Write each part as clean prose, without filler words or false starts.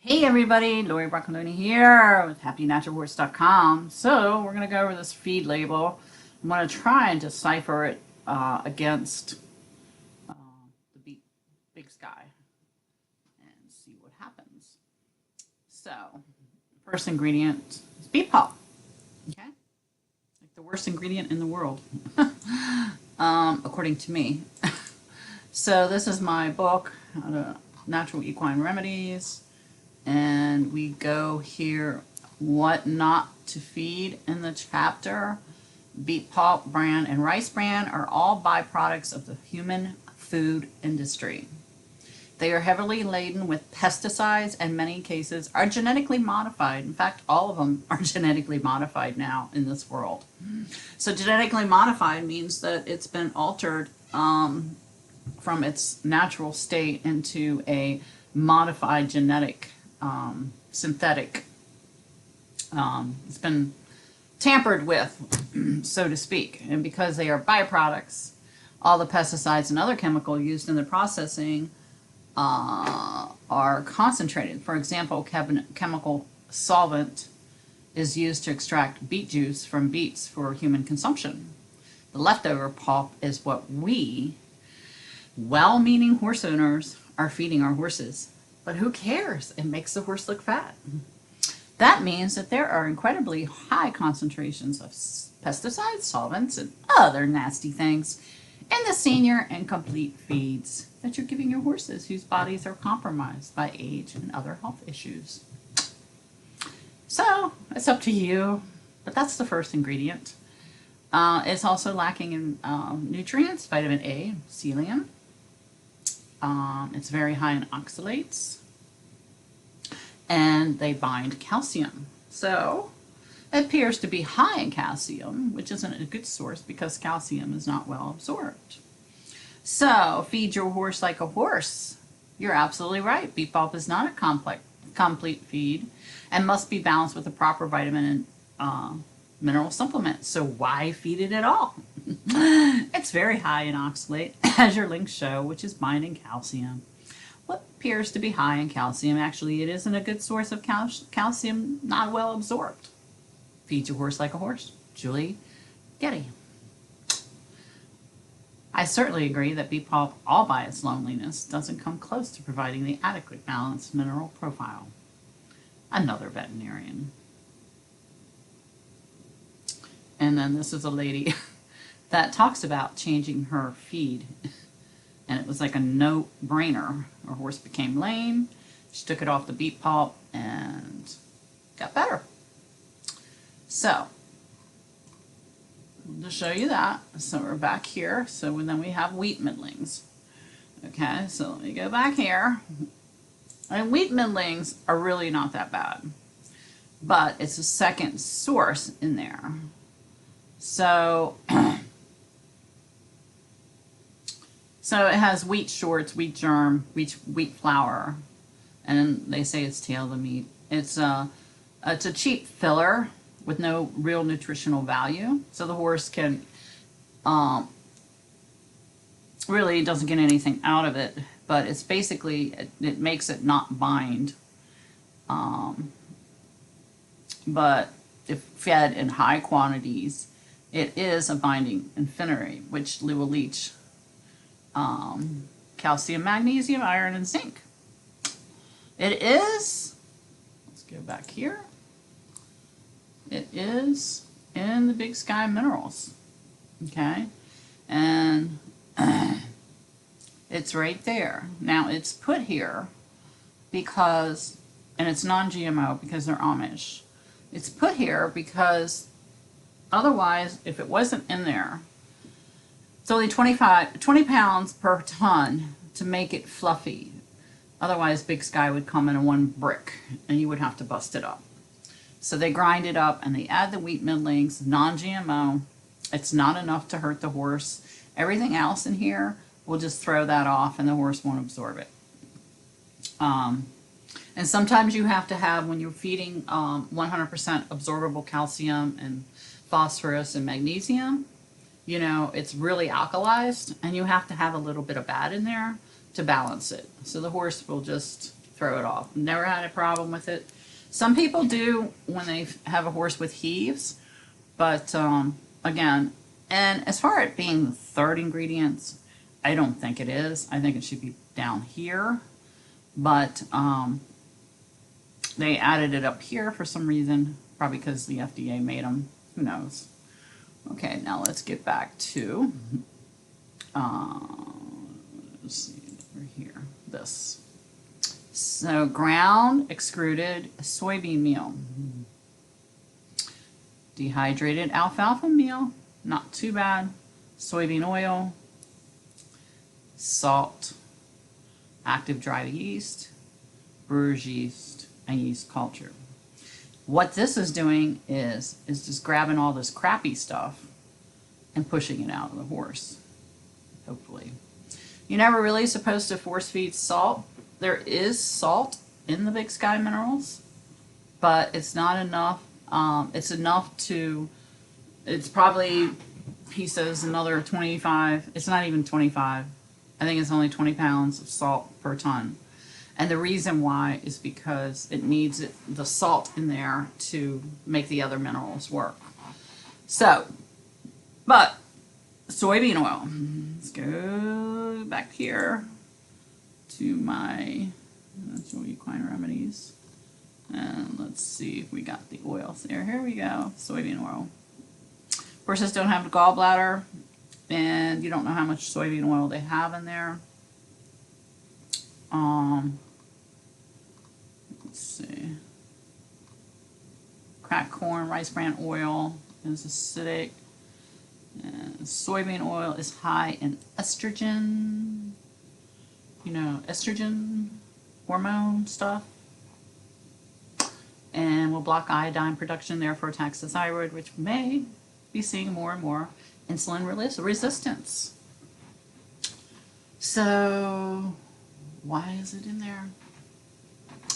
Hey everybody, Lori Broccoloni here with HappyNaturalHorse.com. So we're going to go over this feed label. I'm going to try and decipher it against the big sky and see what happens. So, first ingredient is beet pulp. Okay, like the worst ingredient in the world, according to me. So this is my book, Natural Equine Remedies. And we go here, what not to feed in the chapter. Beet pulp, bran, and rice bran are all byproducts of the human food industry. They are heavily laden with pesticides and in many cases are genetically modified. In fact, all of them are genetically modified now in this world. So genetically modified means that it's been altered from its natural state into a modified genetic synthetic. It's been tampered with, so to speak, and because they are byproducts, all the pesticides and other chemicals used in the processing are concentrated. For example, chemical solvent is used to extract beet juice from beets for human consumption. The leftover pulp is what we, well-meaning horse owners, are feeding our horses. But who cares? It makes the horse look fat. That means that there are incredibly high concentrations of pesticides, solvents, and other nasty things in the senior and complete feeds that you're giving your horses whose bodies are compromised by age and other health issues. So it's up to you, but that's the first ingredient. It's also lacking in nutrients, vitamin A, selenium. It's very high in oxalates, and they bind calcium. So it appears to be high in calcium, which isn't a good source because calcium is not well absorbed. So feed your horse like a horse. You're absolutely right. Beet pulp is not a complete feed and must be balanced with the proper vitamin and mineral supplements. So why feed it at all? It's very high in oxalate, as your links show, which is binding calcium. What appears to be high in calcium, actually, it isn't a good source of calcium, not well absorbed. Feed your horse like a horse. Julie Getty. I certainly agree that beet pulp, all by its loneliness, doesn't come close to providing the adequate balanced mineral profile. Another veterinarian. And then this is a lady that talks about changing her feed. And it was like a no-brainer. Her horse became lame. She took it off the beet pulp and got better. So, I'll just show you that. So we're back here. So then we have wheat middlings. Okay, so let me go back here. And wheat middlings are really not that bad. But it's a second source in there. So, so it has wheat shorts, wheat germ, wheat flour, and they say it's tail of the meat. It's a cheap filler with no real nutritional value, so the horse can really doesn't get anything out of it. But it's basically it makes it not bind. But if fed in high quantities, it is a binding infinity, which will leach calcium, magnesium, iron, and zinc. It is, let's go back here, it is in the Big Sky Minerals, okay, and it's right there. Now it's put here because, and it's non-GMO because they're Amish. It's put here because otherwise, if it wasn't in there, it's only 20 pounds per ton to make it fluffy. Otherwise, Big Sky would come in one brick and you would have to bust it up. So they grind it up and they add the wheat middlings, non-GMO. It's not enough to hurt the horse. Everything else in here will just throw that off and the horse won't absorb it. And sometimes you have to have, when you're feeding 100% absorbable calcium and phosphorus and magnesium, you know, it's really alkalized and you have to have a little bit of bad in there to balance it. So the horse will just throw it off. Never had a problem with it. Some people do when they have a horse with heaves, but again, and as far as it being the third ingredients, I don't think it is. I think it should be down here, but they added it up here for some reason, probably because the FDA made them. Who knows? Okay, now let's get back to, let's see, over here, this. So ground extruded soybean meal, dehydrated alfalfa meal, not too bad, soybean oil, salt, active dry yeast, brewer's yeast, and yeast culture. What this is doing is just grabbing all this crappy stuff and pushing it out of the horse, hopefully. You're never really supposed to force feed salt. There is salt in the Big Sky Minerals, but it's not enough. It's enough to, it's probably, he says, another 25. It's not even 25. I think it's only 20 pounds of salt per ton. And the reason why is because it needs the salt in there to make the other minerals work. So, but soybean oil. Let's go back here to my natural equine remedies. And let's see if we got the oils there. Here we go, soybean oil. Horses don't have a gallbladder, and you don't know how much soybean oil they have in there. Let's see. Cracked corn, rice bran oil is acidic. And soybean oil is high in estrogen. You know, estrogen hormone stuff. And will block iodine production, therefore attacks the thyroid, which may be seeing more and more insulin resistance. So, why is it in there?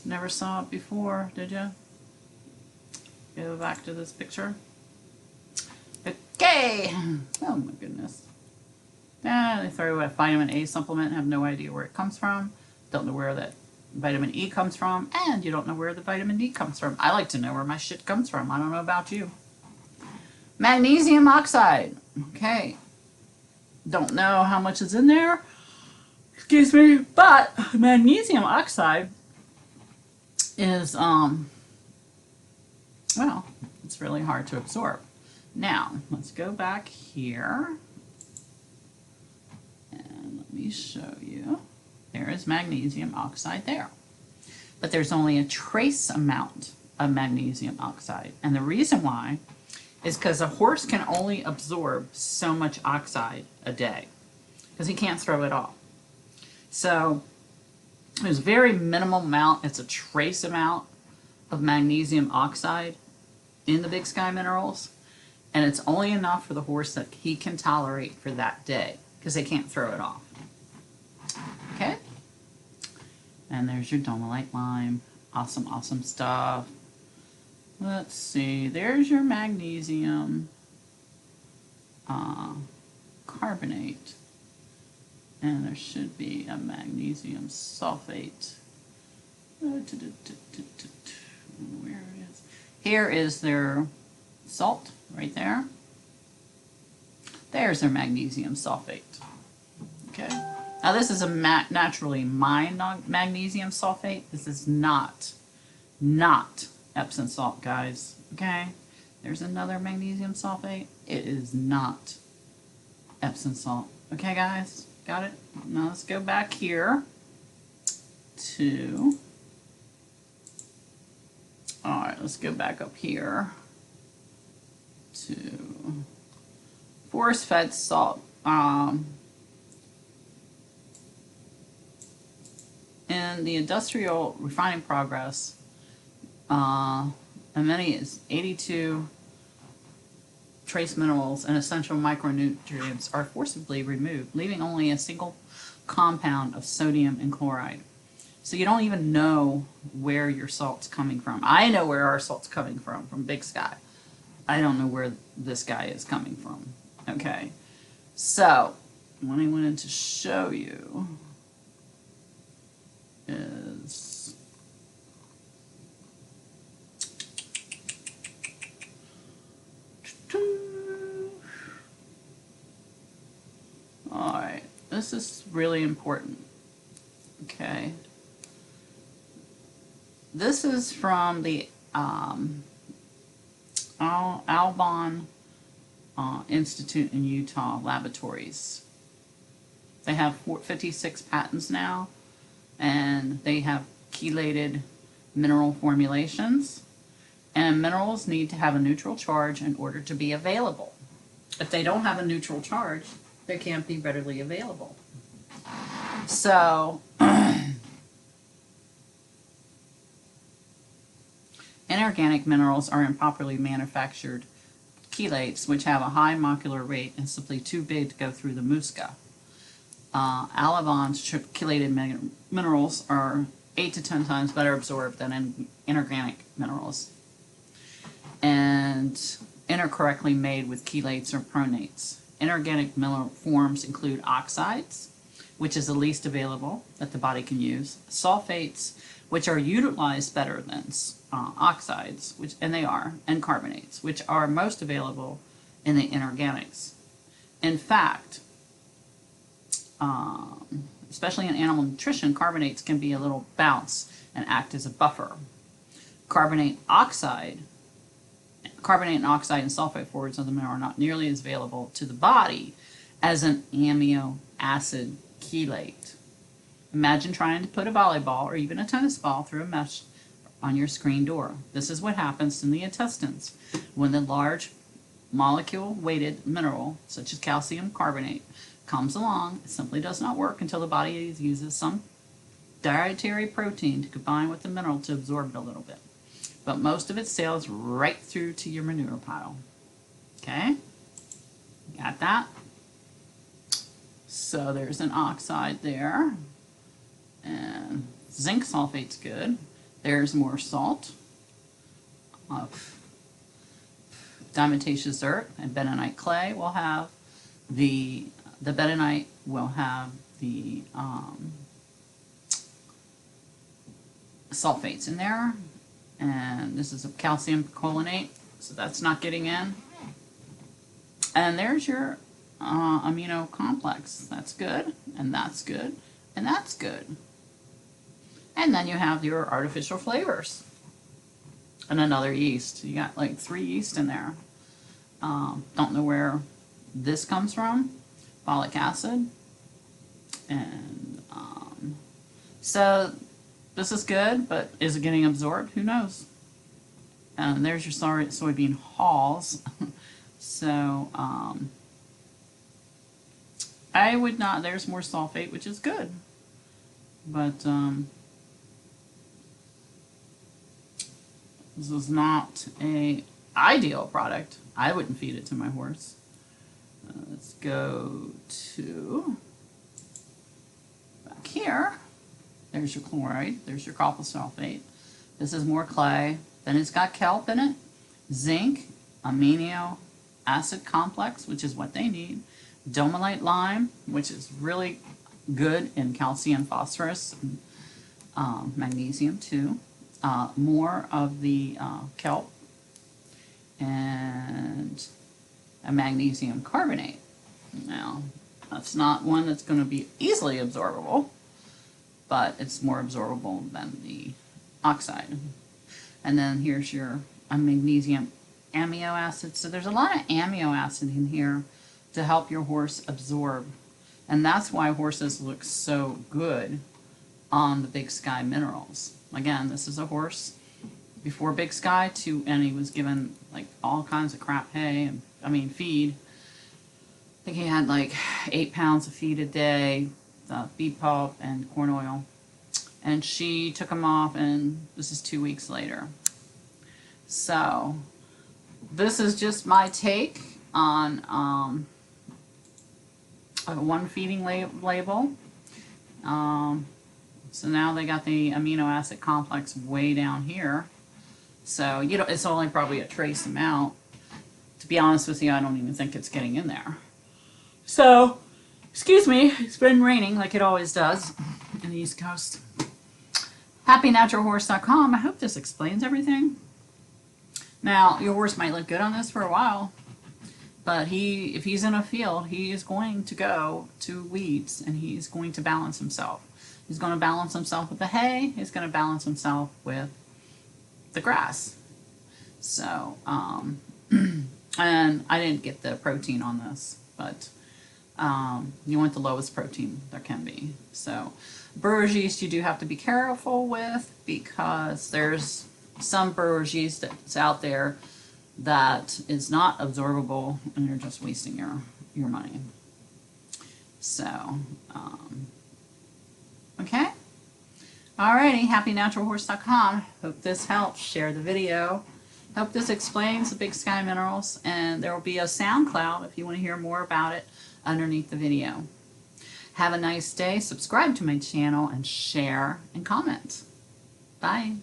Never saw it before, did you? Go back to this picture. Okay. Oh my goodness. They throw a vitamin A supplement, have no idea where it comes from. Don't know where that vitamin E comes from, and you don't know where the vitamin D comes from. I like to know where my shit comes from. I don't know about you. Magnesium oxide. Okay. Don't know how much is in there. Excuse me, but magnesium oxide is, well, it's really hard to absorb. Now, let's go back here, and let me show you. There is magnesium oxide there. But there's only a trace amount of magnesium oxide. And the reason why is because a horse can only absorb so much oxide a day, because he can't throw it off. So there's a very minimal amount, it's a trace amount of magnesium oxide in the Big Sky Minerals, and it's only enough for the horse that he can tolerate for that day, because they can't throw it off. Okay? And there's your Dolomite lime. Awesome, awesome stuff. Let's see, there's your magnesium carbonate. And there should be a magnesium sulfate. Where it is. Here is their salt right there. There's their magnesium sulfate. Okay. Now this is a naturally mined magnesium sulfate. This is not Epsom salt, guys. Okay. There's another magnesium sulfate. It is not Epsom salt. Okay, guys. Got it? Now let's go back here to, alright, let's go back up here to force-fed salt. In the industrial refining progress, many is 82 trace minerals and essential micronutrients are forcibly removed, leaving only a single compound of sodium and chloride. So you don't even know where your salt's coming from. I know where our salt's coming from Big Sky. I don't know where this guy is coming from. Okay, so what I wanted to show you is this is really important. Okay. This is from the Albon Institute in Utah laboratories. They have 56 patents now, and they have chelated mineral formulations. And minerals need to have a neutral charge in order to be available. If they don't have a neutral charge, they can't be readily available. So, inorganic minerals are improperly manufactured chelates, which have a high molecular weight and simply too big to go through the musca. Alabon's chelated minerals are 8 to 10 times better absorbed than inorganic minerals, and incorrectly made with chelates or pronates. Inorganic mineral forms include oxides, which is the least available that the body can use, sulfates, which are utilized better than oxides, and they are, and carbonates, which are most available in the inorganics. In fact, especially in animal nutrition, carbonates can be a little bounce and act as a buffer. Carbonate and oxide and sulfate forwards of the mineral are not nearly as available to the body as an amino acid chelate. Imagine trying to put a volleyball or even a tennis ball through a mesh on your screen door. This is what happens in the intestines when the large molecule-weighted mineral, such as calcium carbonate, comes along. It simply does not work until the body uses some dietary protein to combine with the mineral to absorb it a little bit. But most of it sails right through to your manure pile. Okay? Got that? So there's an oxide there. And zinc sulfate's good. There's more salt. Diatomaceous dirt and bentonite clay will have the bentonite will have the sulfates in there, and this is a calcium perchlorate, so that's not getting in. And there's your amino complex. That's good, and that's good, and that's good. And then you have your artificial flavors and another yeast. You got like 3 yeast in there. Don't know where this comes from. Folic acid. And so this is good, but is it getting absorbed? Who knows? And there's your soybean hulls. So I would not, there's more sulfate, which is good. But this is not a ideal product. I wouldn't feed it to my horse. Let's go to back here. There's your chloride. There's your copper sulfate. This is more clay. Then it's got kelp in it, zinc, amino acid complex, which is what they need, domalite lime, which is really good in calcium, phosphorus, and magnesium too. More of the kelp, and a magnesium carbonate. Now, that's not one that's going to be easily absorbable, but it's more absorbable than the oxide. And then here's your magnesium amino acid. So there's a lot of amino acid in here to help your horse absorb. And that's why horses look so good on the Big Sky minerals. Again, this is a horse before Big Sky and he was given like all kinds of crap hay and feed. I think he had like 8 pounds of feed a day, beet pulp and corn oil. And she took him off, and this is 2 weeks later. So this is just my take on one feeding label. So now they got the amino acid complex way down here. So it's only probably a trace amount. To be honest with you, I don't even think it's getting in there. So, excuse me, it's been raining like it always does in the East Coast. HappyNaturalHorse.com. I hope this explains everything. Now, your horse might look good on this for a while, But if he's in a field, he is going to go to weeds and he's going to balance himself. He's going to balance himself with the hay. He's going to balance himself with the grass. So, and I didn't get the protein on this, but you want the lowest protein there can be. So, brewer's yeast you do have to be careful with, because there's some brewer's yeast that's out there that is not absorbable, and you're just wasting your money. So, okay. Alrighty, happynaturalhorse.com. Hope this helps. Share the video. Hope this explains the Big Sky Minerals, and there will be a SoundCloud if you want to hear more about it underneath the video. Have a nice day. Subscribe to my channel and share and comment. Bye.